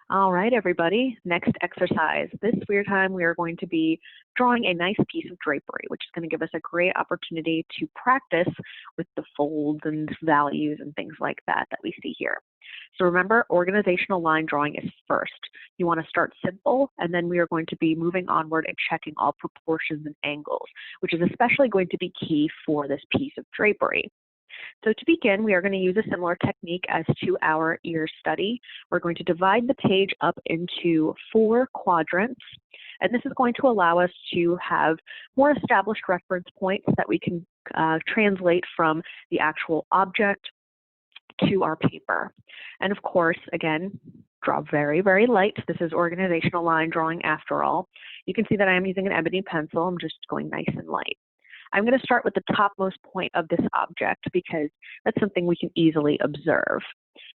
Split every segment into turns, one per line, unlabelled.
All right, everybody, next exercise. This weird time we are going to be drawing a nice piece of drapery, which is going to give us a great opportunity to practice with the folds and values and things like that we see here. So remember, organizational line drawing is first. You want to start simple, and then we are going to be moving onward and checking all proportions and angles, which is especially going to be key for this piece of drapery. So to begin, we are going to use a similar technique as to our ear study. We're going to divide the page up into 4 quadrants, and this is going to allow us to have more established reference points that we can translate from the actual object to our paper. And of course, again, draw very, very light. This is organizational line drawing after all. You can see that I am using an ebony pencil. I'm just going nice and light. I'm going to start with the topmost point of this object because that's something we can easily observe.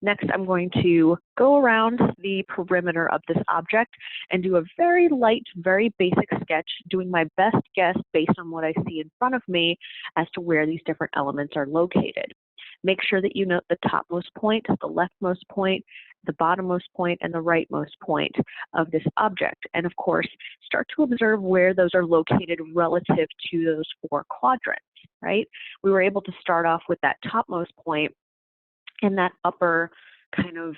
Next, I'm going to go around the perimeter of this object and do a very light, very basic sketch, doing my best guess based on what I see in front of me as to where these different elements are located. Make sure that you note the topmost point, the leftmost point, the bottommost point, and the rightmost point of this object. And of course, start to observe where those are located relative to those 4 quadrants, right? We were able to start off with that topmost point in that upper kind of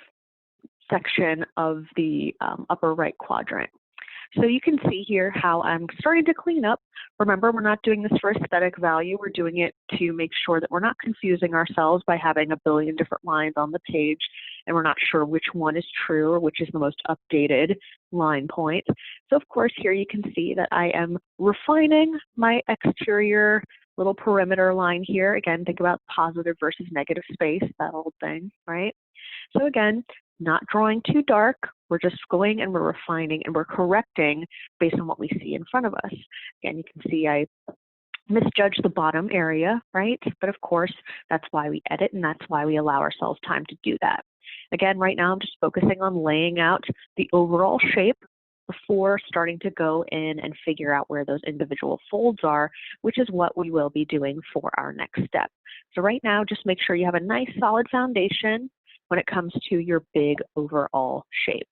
section of the upper right quadrant. So you can see here how I'm starting to clean up. Remember, we're not doing this for aesthetic value. We're doing it to make sure that we're not confusing ourselves by having a billion different lines on the page, and we're not sure which one is true or which is the most updated line point. So of course, here you can see that I am refining my exterior little perimeter line here. Again, think about positive versus negative space, that old thing, right? So again, not drawing too dark. We're just going and we're refining and we're correcting based on what we see in front of us. Again, you can see I misjudged the bottom area, right? But of course, that's why we edit and that's why we allow ourselves time to do that. Again, right now I'm just focusing on laying out the overall shape before starting to go in and figure out where those individual folds are, which is what we will be doing for our next step. So right now, just make sure you have a nice solid foundation when it comes to your big overall shape.